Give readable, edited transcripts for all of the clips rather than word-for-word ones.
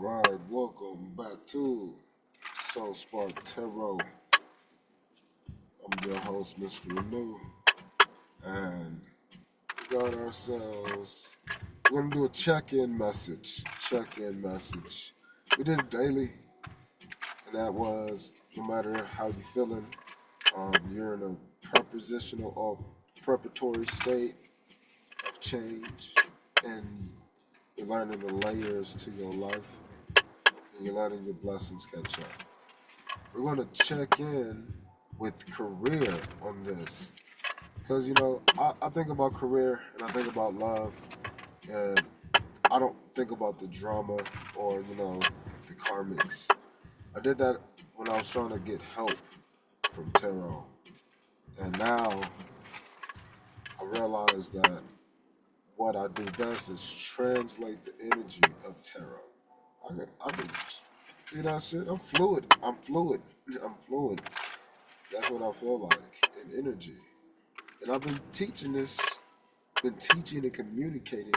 Alright, welcome back to Soul Spark Tarot. I'm your host, Mr. Renew, and we got ourselves, we're gonna do a check-in message. Check-in message. We did it daily, and that was no matter how you're feeling, you're in a prepositional or preparatory state of change, and you're learning the layers to your life, and you're letting your blessings catch up. We're going to check in with career on this. Because, I think about career and I think about love, and I don't think about the drama or, the karmics. I did that when I was trying to get help from tarot. And now I realize that what I do best is translate the energy of tarot. I can see that shit. I'm fluid. I'm fluid. I'm fluid. That's what I feel like in energy. And I've been teaching this, been teaching and communicating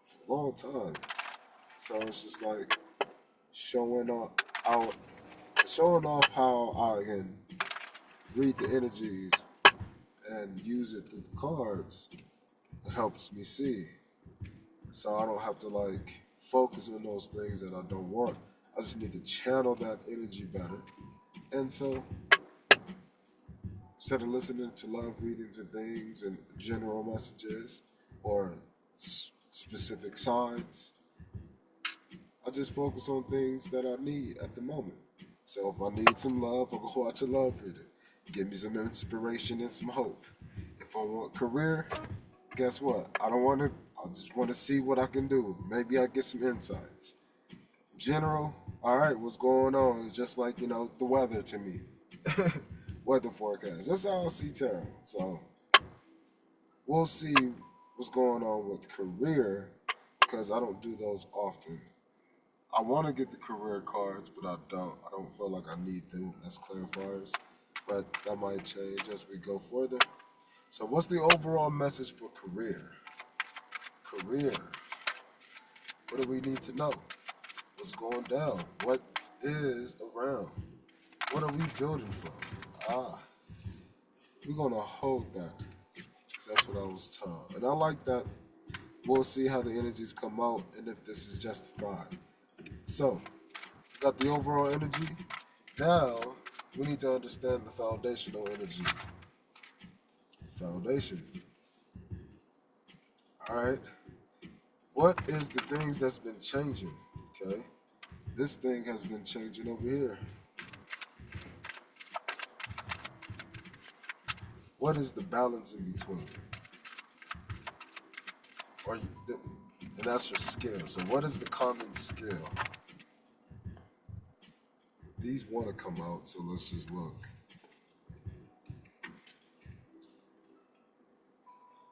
for a long time. So it's just like showing off out, showing off how I can read the energies and use it through the cards. It helps me see. So I don't have to focus on those things that I don't want. I just need to channel that energy better. And so instead of listening to love readings and things and general messages or specific signs, I just focus on things that I need at the moment. So if I need some love, I'll go watch a love reading. Give me some inspiration and some hope. If I want career, guess what? I don't want to, I just want to see what I can do. Maybe I get some insights. General, all right, what's going on? It's just like, the weather to me. Weather forecast. That's how I see tarot. So we'll see what's going on with career because I don't do those often. I want to get the career cards, but I don't. I don't feel like I need them as clarifiers. But that might change as we go further. So what's the overall message for career? Career. What do we need to know? What's going down? What is around? What are we building from? We're going to hold that. 'Cause that's what I was taught. And I like that. We'll see how the energies come out and if this is justified. So, got the overall energy. Now, we need to understand the foundational energy. Foundation. All right. What is the things that's been changing? Okay. This thing has been changing over here. What is the balance in between? Or and that's your skill. So what is the common skill? These want to come out, so let's just look.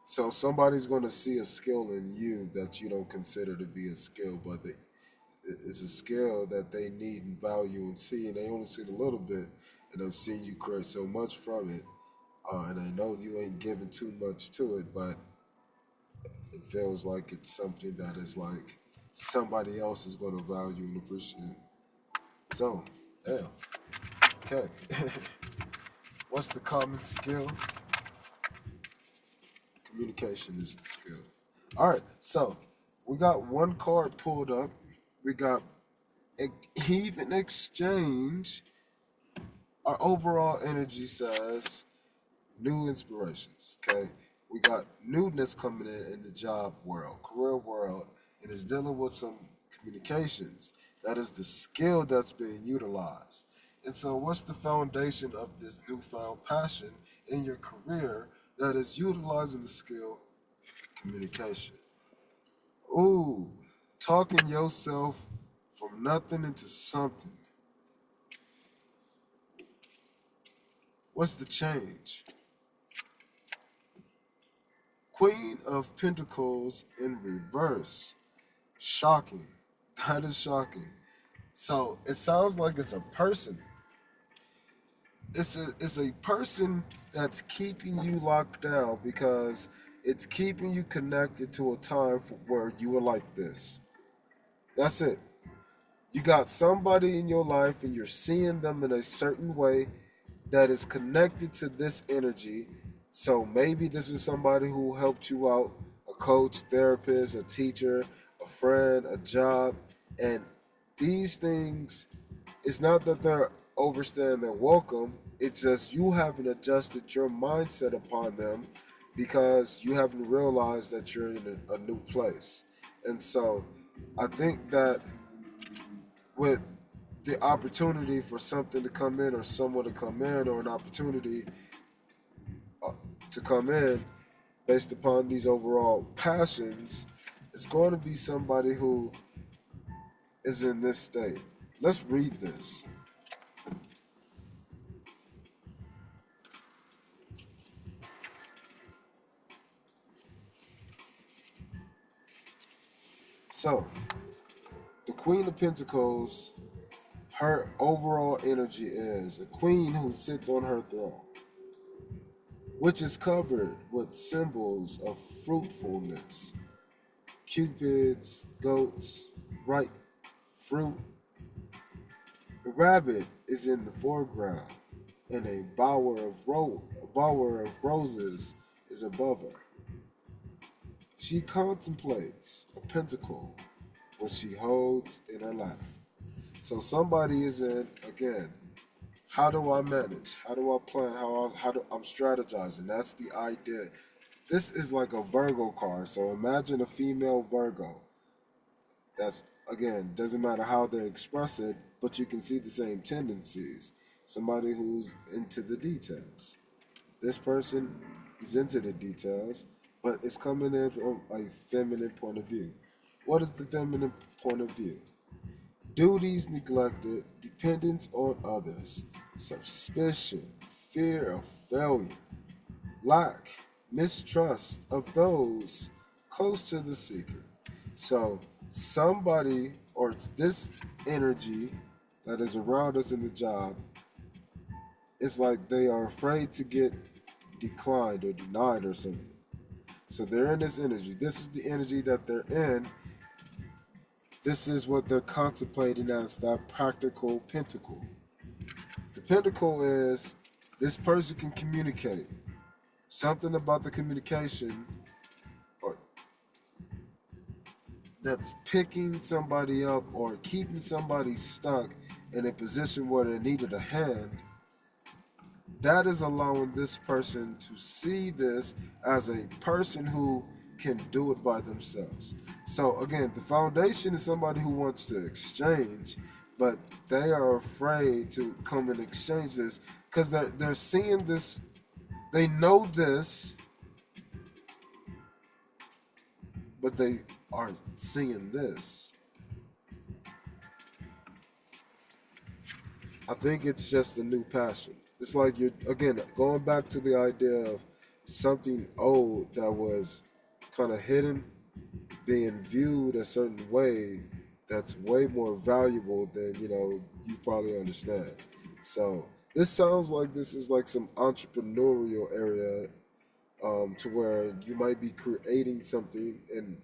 So somebody's going to see a skill in you that you don't consider to be a skill, but it's a skill that they need and value and see, and they only see it a little bit, and I've seen you create so much from it, and I know you ain't giving too much to it, but it feels like it's something that is like somebody else is going to value and appreciate. So, yeah, okay. What's the common skill? Communication is the skill. All right, so we got one card pulled up. We got even exchange. Our overall energy says new inspirations. Okay, we got newness coming in the job world, career world, and it's dealing with some communications. That is the skill that's being utilized. And so, what's the foundation of this newfound passion in your career that is utilizing the skill communication? Ooh, talking yourself from nothing into something. What's the change? Queen of Pentacles in reverse. Shocking. That is shocking. So it sounds like it's a person. It's a person that's keeping you locked down because it's keeping you connected to a time where you were like this. That's it. You got somebody in your life and you're seeing them in a certain way that is connected to this energy. So maybe this is somebody who helped you out, a coach, therapist, a teacher, a friend, a job. And these things, it's not that they're overstaying their welcome, it's just you haven't adjusted your mindset upon them because you haven't realized that you're in a new place. And so I think that with the opportunity for something to come in or someone to come in or an opportunity uh, to come in based upon these overall passions, it's going to be somebody who is in this state. Let's read this. So, the Queen of Pentacles, her overall energy is a queen who sits on her throne, which is covered with symbols of fruitfulness, cupids, goats, ripe fruit. The rabbit is in the foreground, and a bower of roses is above her. She contemplates a pentacle, which she holds in her lap. So somebody is in again. How do I manage? How do I plan? I'm strategizing? That's the idea. This is like a Virgo card. So imagine a female Virgo. That's again doesn't matter how they express it, but you can see the same tendencies. Somebody who's into the details. This person is into the details, but it's coming in from a feminine point of view. What is the feminine point of view? Duties neglected, dependence on others, suspicion, fear of failure, lack, mistrust of those close to the seeker. So, somebody or this energy that is around us in the job, it's like they are afraid to get declined or denied or something. So, they're in this energy. This is the energy that they're in. This is what they're contemplating as that practical pentacle. The pentacle is this person can communicate. Something about the communication or that's picking somebody up or keeping somebody stuck in a position where they needed a hand, that is allowing this person to see this as a person who can do it by themselves. So again, the foundation is somebody who wants to exchange, but they are afraid to come and exchange this because they're seeing this, they know this, but they aren't seeing this. I think it's just a new passion. It's like you're again going back to the idea of something old that was kind of hidden being viewed a certain way that's way more valuable than you probably understand. So this sounds like this is like some entrepreneurial area, to where you might be creating something and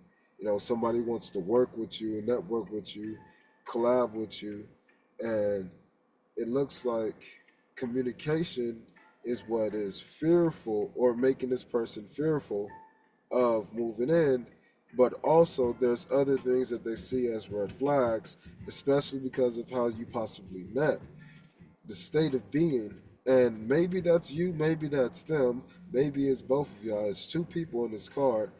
somebody wants to work with you, network with you, collab with you, and it looks like communication is what is fearful or making this person fearful of moving in, but also there's other things that they see as red flags, especially because of how you possibly met, the state of being. And maybe that's you, maybe that's them, maybe it's both of y'all. It's two people in this card.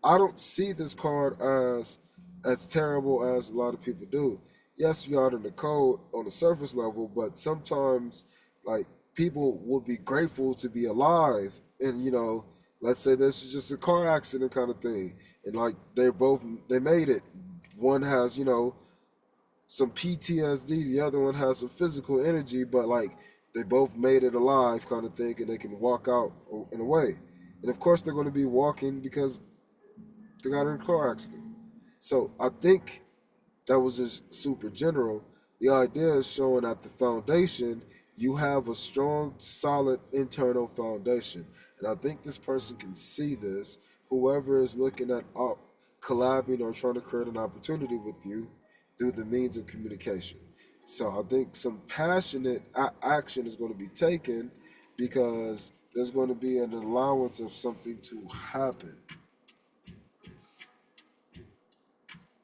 I don't see this card as terrible as a lot of people do. Yes, we are in the code on the surface level, but sometimes like people will be grateful to be alive. And let's say this is just a car accident kind of thing. And like they made it. One has, some PTSD. The other one has some physical energy, but like they both made it alive, kind of thing, and they can walk out in a way. And of course, they're going to be walking because they got in a car accident. So I think that was just super general. The idea is showing at the foundation, you have a strong, solid internal foundation. And I think this person can see this. Whoever is looking at collabing or trying to create an opportunity with you, through the means of communication. So I think some passionate action is going to be taken because there's going to be an allowance of something to happen.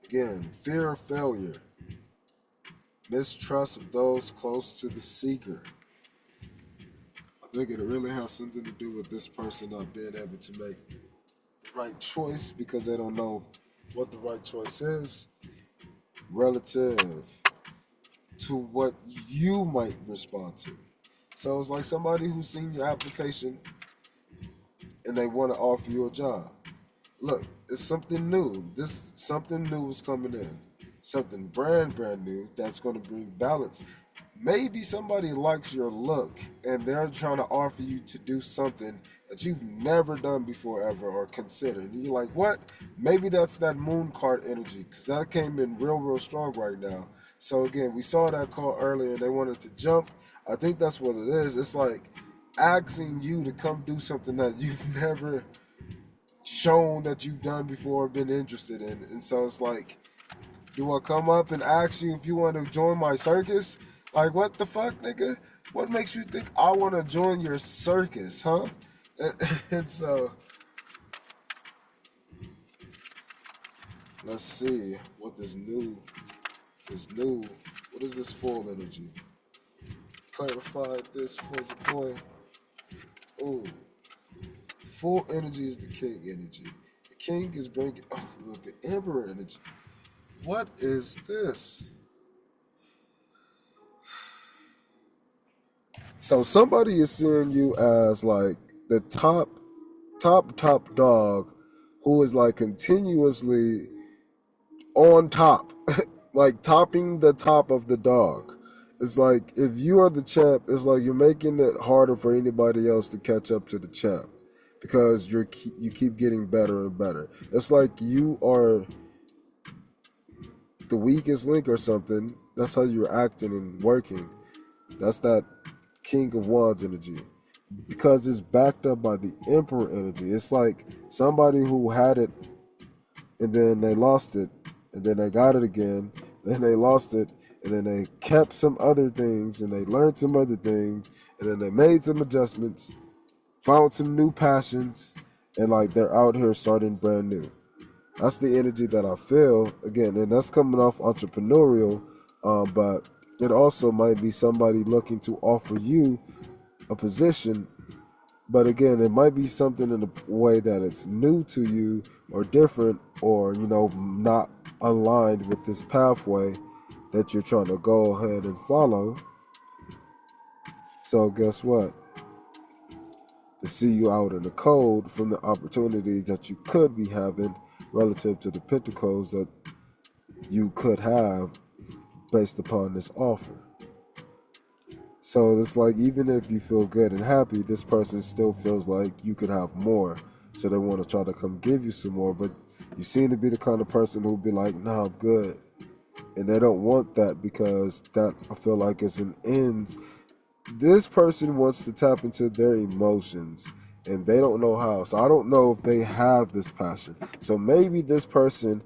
Again, fear of failure, mistrust of those close to the seeker. I think it really has something to do with this person not being able to make the right choice because they don't know what the right choice is relative to what you might respond to. So it's like somebody who's seen your application and they want to offer you a job. Look, it's something new. This something new is coming in. Something brand new that's going to bring balance. Maybe somebody likes your look and they're trying to offer you to do something that you've never done before ever or considered. And you're like, what? Maybe that's that moon card energy because that came in real strong right now. So again, we saw that call earlier and they wanted to jump. I think that's what it is. It's like asking you to come do something that you've never shown that you've done before or been interested in. And so it's like, do I come up and ask you if you want to join my circus? Like, what the fuck, nigga? What makes you think I want to join your circus, huh? And so, let's see what this new, what is this full energy? Clarify this for your boy. Ooh, full energy is the king energy. The king is bringing, oh, look, the emperor energy. What is this? So somebody is seeing you as like the top dog who is like continuously on top, like topping the top of the dog. It's like if you are the champ, it's like you're making it harder for anybody else to catch up to the champ because you keep getting better and better. It's like you are the weakest link or something. That's how you're acting and working. That's that King of Wands energy. Because it's backed up by the Emperor energy. It's like somebody who had it and then they lost it, and then they got it again, then they lost it, and then they kept some other things, and they learned some other things, and then they made some adjustments, found some new passions, and like they're out here starting brand new. That's the energy that I feel again, and that's coming off entrepreneurial, but it also might be somebody looking to offer you a position, but again, it might be something in a way that it's new to you or different or, not aligned with this pathway that you're trying to go ahead and follow. So guess what? To see you out in the cold from the opportunities that you could be having relative to the pentacles that you could have based upon this offer. So it's like even if you feel good and happy, this person still feels like you could have more. So they want to try to come give you some more. But you seem to be the kind of person who'll be like, nah, I'm good. And they don't want that because that I feel like is an ends. This person wants to tap into their emotions and they don't know how. So I don't know if they have this passion. So maybe this person,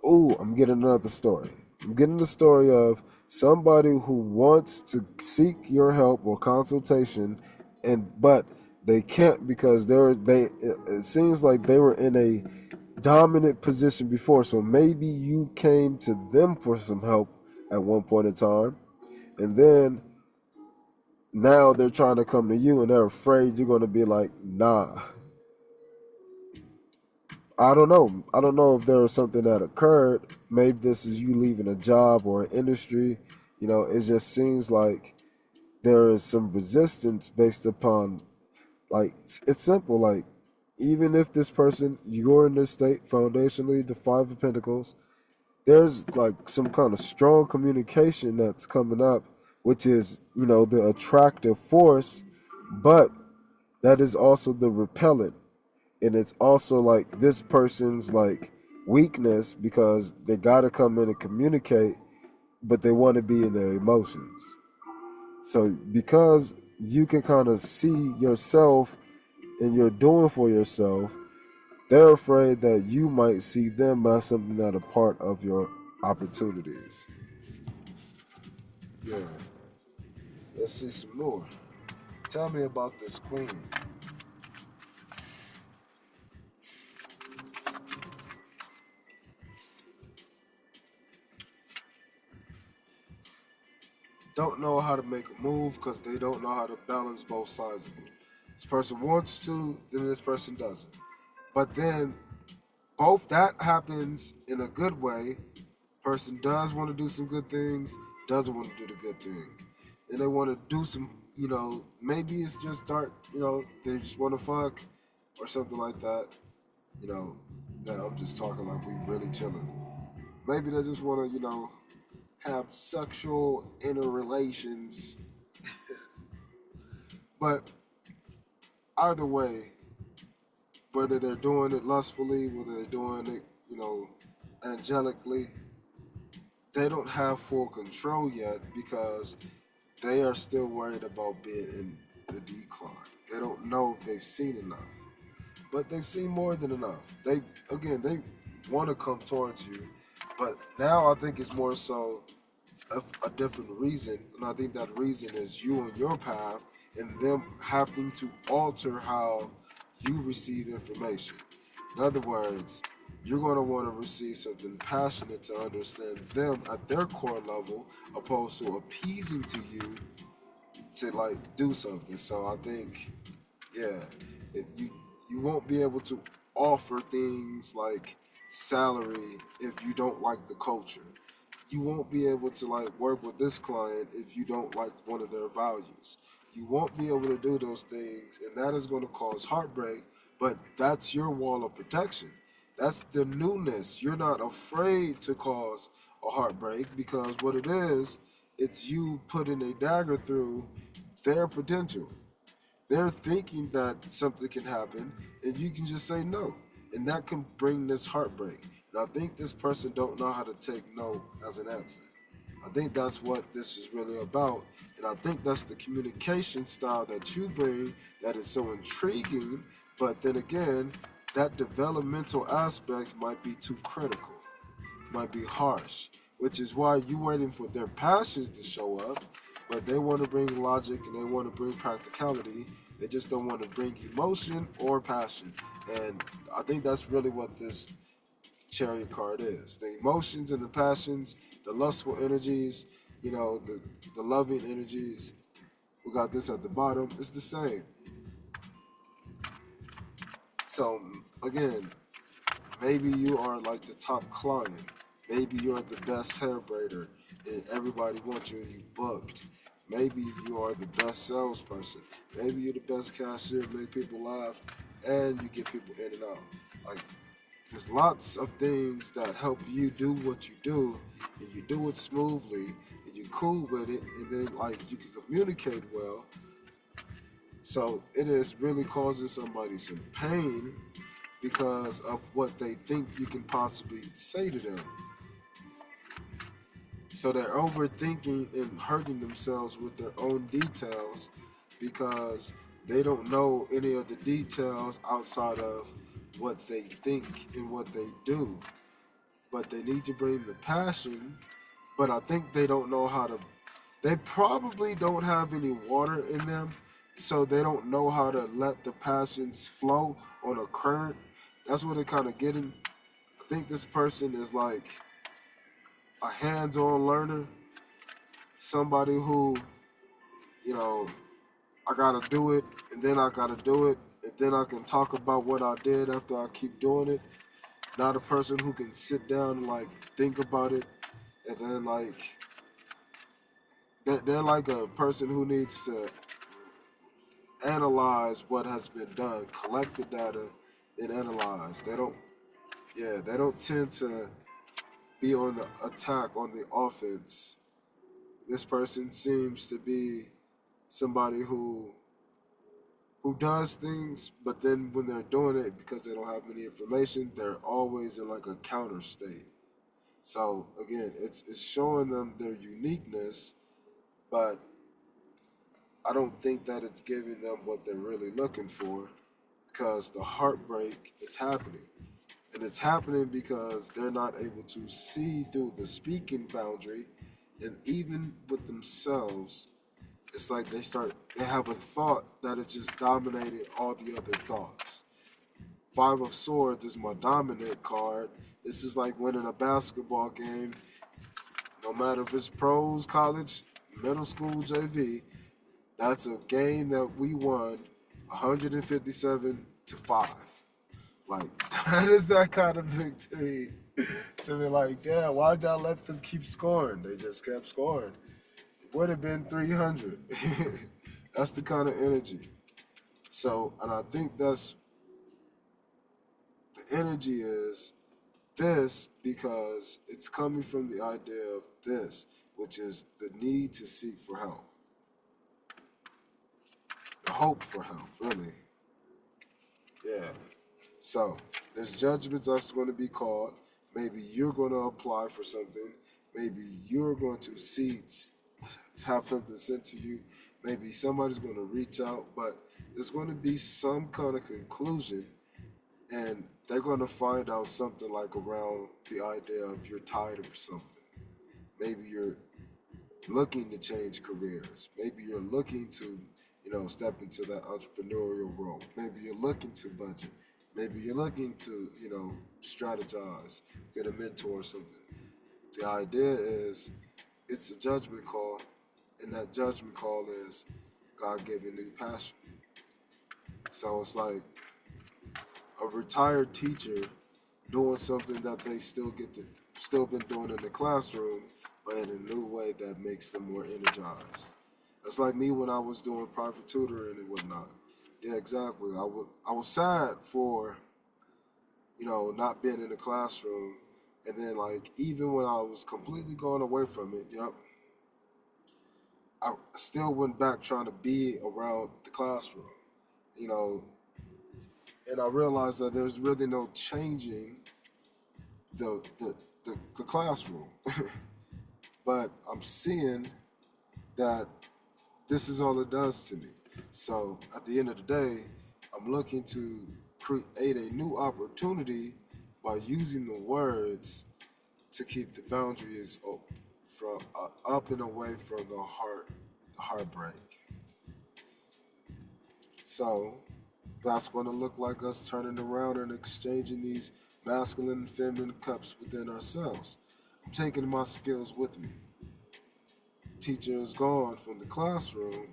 I'm getting another story. I'm getting the story of somebody who wants to seek your help or consultation, but they can't because it seems like they were in a dominant position before. So maybe you came to them for some help at one point in time, and then now they're trying to come to you and they're afraid you're going to be like, nah. I don't know. I don't know if there was something that occurred. Maybe this is you leaving a job or an industry. It just seems like there is some resistance based upon, like, it's simple. Like, even if this person, you're in this state, foundationally, the Five of Pentacles, there's like some kind of strong communication that's coming up, which is, the attractive force, but that is also the repellent. And it's also like this person's like weakness because they got to come in and communicate, but they want to be in their emotions. So because you can kind of see yourself and you're doing for yourself, they're afraid that you might see them as something that a part of your opportunities. Yeah, let's see some more. Tell me about this queen. Don't know how to make a move because they don't know how to balance both sides of it. This person wants to, then this person doesn't. But then both that happens in a good way. Person does want to do some good things, doesn't want to do the good thing. And they want to do some, maybe it's just dark, they just want to fuck or something like that. You know, that I'm just talking like we really chilling. Maybe they just want to, have sexual interrelations. But either way, whether they're doing it lustfully, whether they're doing it, angelically, they don't have full control yet because they are still worried about being in the decline. They don't know if they've seen enough, but they've seen more than enough. They want to come towards you, but now I think it's more so a different reason, and I think that reason is you on your path and them having to alter how you receive information. In other words, you're going to want to receive something passionate to understand them at their core level, opposed to appeasing to you to like do something. So I think, yeah, you won't be able to offer things like salary if you don't like the culture. You won't be able to like work with this client if you don't like one of their values. You won't be able to do those things, and that is going to cause heartbreak. But that's your wall of protection. That's the newness. You're not afraid to cause a heartbreak because what it is, it's you putting a dagger through their potential. They're thinking that something can happen, and you can just say no, and that can bring this heartbreak. And I think this person don't know how to take no as an answer. I think that's what this is really about, and I think that's the communication style that you bring that is so intriguing. But then again, that developmental aspect might be too critical, might be harsh, which is why you waiting for their passions to show up, but they want to bring logic and they want to bring practicality. They just don't want to bring emotion or passion. And I think that's really what this chariot card is. The emotions and the passions, the lustful energies, the loving energies. We got this at the bottom. It's the same. So again, maybe you are like the top client. Maybe you're the best hair braider and everybody wants you and you booked. Maybe you are the best salesperson. Maybe you're the best cashier, make people laugh, and you get people in and out. Like, there's lots of things that help you do what you do, and you do it smoothly, and you're cool with it, and then like you can communicate well. So it is really causing somebody some pain because of what they think you can possibly say to them. So they're overthinking and hurting themselves with their own details because they don't know any of the details outside of what they think and what they do. But they need to bring the passion, but I think they don't know how to. They probably don't have any water in them, so they don't know how to let the passions flow on a current. That's what they're kind of getting. I think this person is like a hands-on learner, somebody who, you know, I gotta do it, and then I gotta do it, and then I can talk about what I did after I keep doing it. Not a person who can sit down and like think about it, and then like they're like a person who needs to analyze what has been done, collect the data, and analyze. They don't tend to be on the attack on the offense. This person seems to be somebody who does things, but then when they're doing it because they don't have any information, they're always in like a counter state. So again, it's showing them their uniqueness, but I don't think that it's giving them what they're really looking for because the heartbreak is happening. And it's happening because they're not able to see through the speaking boundary. And even with themselves, it's like they have a thought that is just dominating all the other thoughts. Five of Swords is my dominant card. This is like winning a basketball game, no matter if it's pros, college, middle school, JV. That's a game that we won 157 to 5. Like, that is that kind of victory. To be like, damn, why'd y'all let them keep scoring? They just kept scoring. It would have been 300. That's the kind of energy. So, and I think that's the energy is this because it's coming from the idea of this, which is the need to seek for help, the hope for help, really. Yeah. So there's judgments that's going to be called. Maybe you're going to apply for something. Maybe you're going to have something sent to you. Maybe somebody's going to reach out, but there's going to be some kind of conclusion, and they're going to find out something like around the idea of you're tired of something. Maybe you're looking to change careers. Maybe you're looking to, step into that entrepreneurial role. Maybe you're looking to budget. Maybe you're looking to, strategize, get a mentor or something. The idea is it's a judgment call, and that judgment call is God giving new passion. So it's like a retired teacher doing something that they still been doing in the classroom, but in a new way that makes them more energized. That's like me when I was doing private tutoring and whatnot. Yeah, exactly. I was sad for not being in the classroom, and then like even when I was completely going away from it, yep, I still went back trying to be around the classroom, you know, and I realized that there's really no changing the classroom. But I'm seeing that this is all it does to me. So at the end of the day, I'm looking to create a new opportunity by using the words to keep the boundaries from up and away from the heartbreak. So that's going to look like us turning around and exchanging these masculine and feminine cups within ourselves. I'm taking my skills with me. Teacher is gone from the classroom.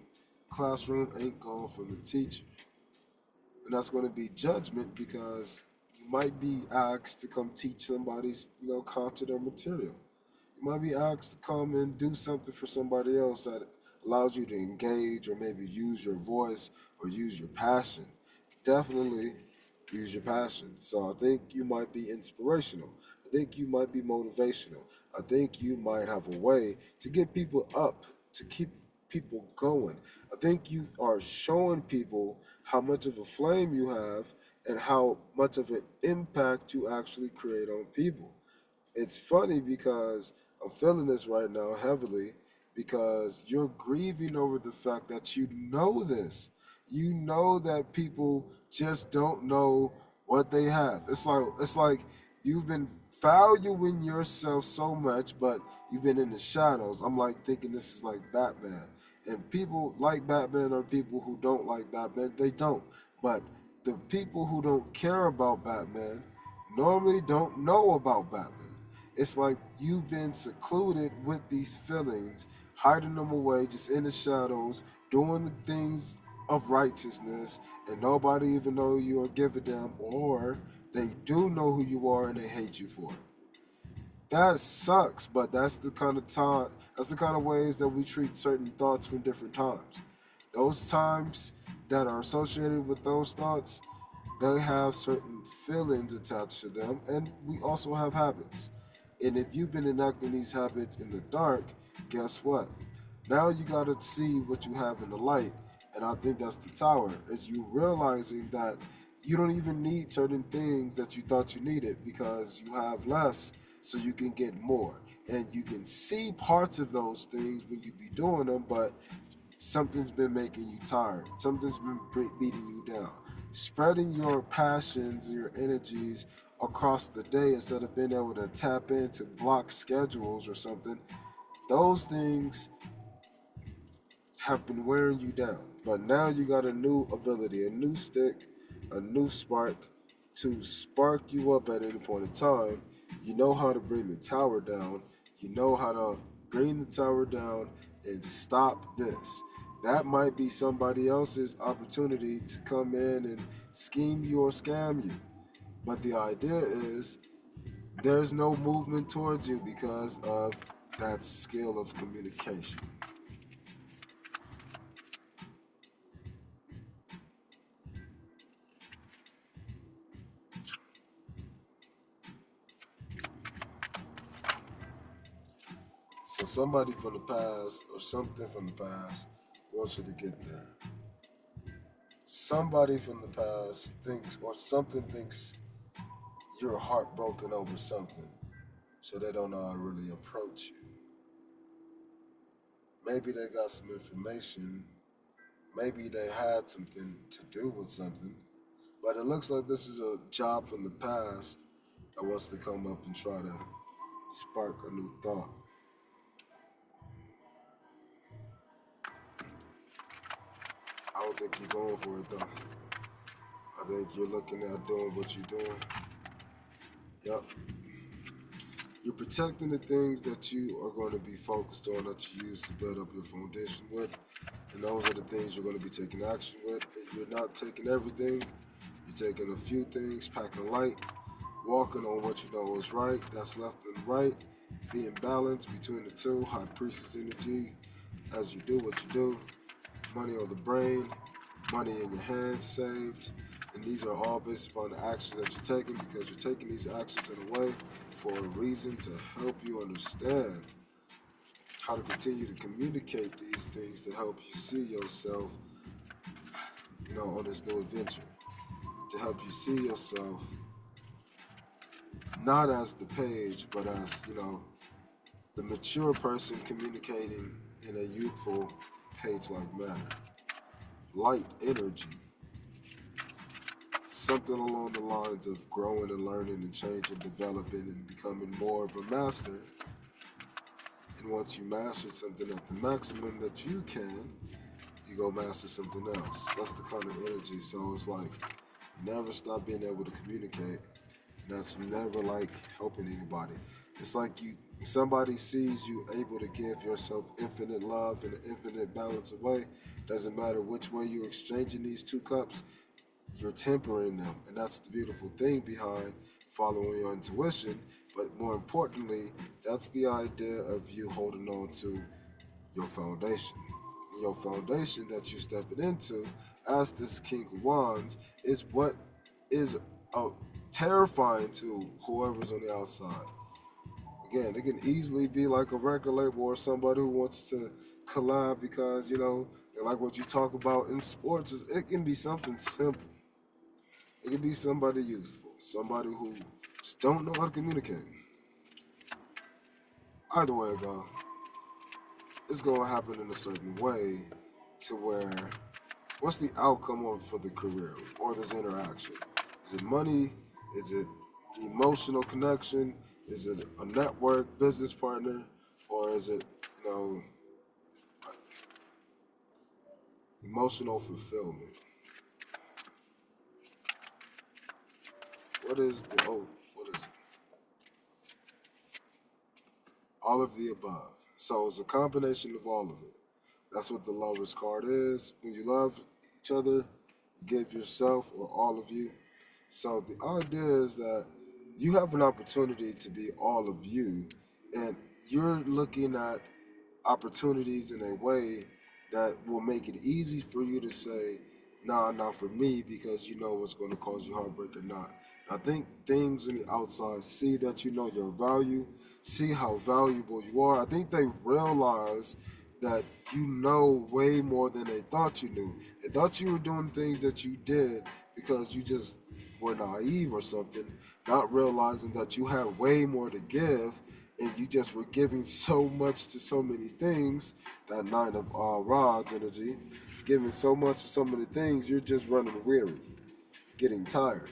Classroom ain't gone from the teacher. And that's going to be judgment because you might be asked to come teach somebody's, content or material. You might be asked to come and do something for somebody else that allows you to engage or maybe use your voice or use your passion. Definitely use your passion. So I think you might be inspirational. I think you might be motivational. I think you might have a way to get people up, to keep people going. I think you are showing people how much of a flame you have and how much of an impact you actually create on people. It's funny because I'm feeling this right now heavily because you're grieving over the fact that you know this. You know that people just don't know what they have. It's like you've been valuing yourself so much, but you've been in the shadows. I'm like thinking this is like Batman. And people like Batman are people who don't like Batman. They don't. But the people who don't care about Batman normally don't know about Batman. It's like you've been secluded with these feelings, hiding them away just in the shadows, doing the things of righteousness, and nobody even know you or give a damn, or they do know who you are and they hate you for it. That sucks, but that's the kind of ways that we treat certain thoughts from different times. Those times that are associated with those thoughts, they have certain feelings attached to them, and we also have habits. And if you've been enacting these habits in the dark, guess what? Now you got to see what you have in the light. And I think that's the tower, is you realizing that you don't even need certain things that you thought you needed because you have less so you can get more. And you can see parts of those things when you be doing them, but something's been making you tired. Something's been beating you down. Spreading your passions, your energies across the day instead of being able to tap into block schedules or something. Those things have been wearing you down. But now you got a new ability, a new stick, a new spark to spark you up at any point in time. You know how to bring the tower down. You know how to bring the tower down and stop this. That might be somebody else's opportunity to come in and scheme you or scam you. But the idea is there's no movement towards you because of that skill of communication. So somebody from the past or something from the past wants you to get there. Somebody from the past thinks or something thinks you're heartbroken over something, so they don't know how to really approach you. Maybe they got some information. Maybe they had something to do with something. But it looks like this is a job from the past that wants to come up and try to spark a new thought. I don't think you're going for it though. I think you're looking at doing what you're doing. Yep. You're protecting the things that you are going to be focused on, that you use to build up your foundation with. And those are the things you're going to be taking action with. If you're not taking everything, you're taking a few things, packing light, walking on what you know is right, that's left and right, being balanced between the two, high priestess energy, as you do what you do, money on the brain, money in your hands saved. And these are all based upon the actions that you're taking, because you're taking these actions in a way for a reason to help you understand how to continue to communicate these things to help you see yourself, on this new adventure. To help you see yourself not as the page, but as, the mature person communicating in a youthful page-like manner. Light energy. Something along the lines of growing and learning and changing, developing and becoming more of a master. And once you master something at the maximum that you can, you go master something else. That's the kind of energy. So it's like you never stop being able to communicate. And that's never like helping anybody. It's like somebody sees you able to give yourself infinite love in an infinite balance of way. Doesn't matter which way you're exchanging these two cups, you're tempering them. And that's the beautiful thing behind following your intuition. But more importantly, that's the idea of you holding on to your foundation. Your foundation that you're stepping into as this King of Wands is what is terrifying to whoever's on the outside. Again, it can easily be like a record label or somebody who wants to collab because, they like what you talk about in sports. It can be something simple. It can be somebody useful, somebody who just don't know how to communicate. Either way it goes, it's going to happen in a certain way to where what's the outcome of for the career or this interaction? Is it money? Is it emotional connection? Is it a network, business partner? Or is it, emotional fulfillment? What is it? All of the above. So it's a combination of all of it. That's what the lover's card is. When you love each other, you give yourself or all of you. So the idea is that you have an opportunity to be all of you, and you're looking at opportunities in a way that will make it easy for you to say, nah, not for me, because you know what's going to cause you heartbreak or not. I think things on the outside see that you know your value, see how valuable you are. I think they realize that you know way more than they thought you knew. They thought you were doing things that you did because you just were naive or something, not realizing that you had way more to give and you just were giving so much to so many things, that nine of rods energy, giving so much to so many things, you're just running weary, getting tired.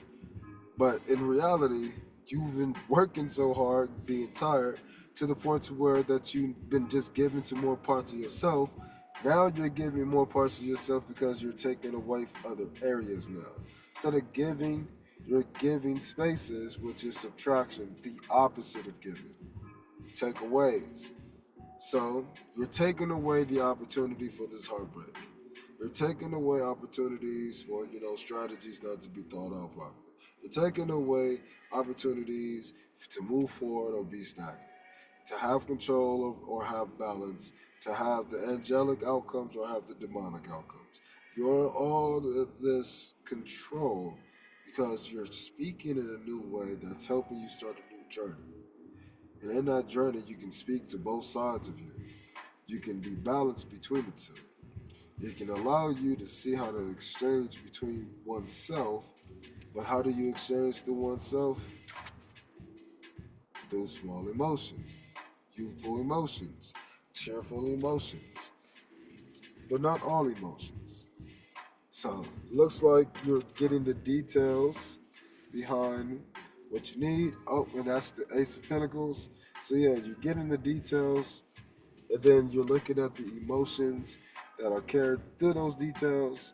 But in reality, you've been working so hard, being tired, to the point to where that you've been just giving to more parts of yourself. Now you're giving more parts of yourself because you're taking away from other areas now. Instead of giving, you're giving spaces, which is subtraction, the opposite of giving. Takeaways. So you're taking away the opportunity for this heartbreak. You're taking away opportunities for, strategies not to be thought out properly. You're taking away opportunities to move forward or be stagnant, to have control or have balance, to have the angelic outcomes or have the demonic outcomes. You're all of this control because you're speaking in a new way that's helping you start a new journey. And in that journey, you can speak to both sides of you. You can be balanced between the two. It can allow you to see how to exchange between oneself, but how do you exchange the oneself? Through small emotions, youthful emotions, cheerful emotions, but not all emotions. So, looks like you're getting the details behind what you need. Oh, and that's the Ace of Pentacles. So, yeah, you're getting the details, and then you're looking at the emotions that are carried through those details.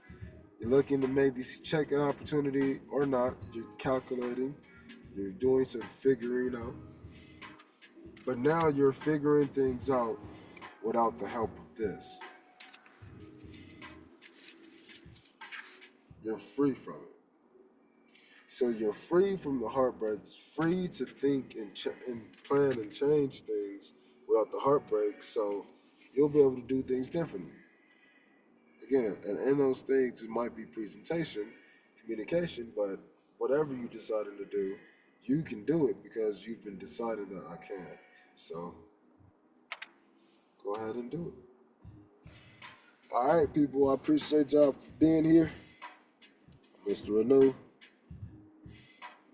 You're looking to maybe check an opportunity or not. You're calculating. You're doing some figuring out. But now you're figuring things out without the help of this. You're free from it. So you're free from the heartbreak, free to think and plan and change things without the heartbreak. So you'll be able to do things differently. Again, and in those things, it might be presentation, communication, but whatever you decided to do, you can do it because you've been deciding that I can. So go ahead and do it. All right, people, I appreciate y'all for being here. Mr. Renew.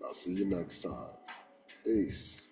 I'll see you next time. Peace.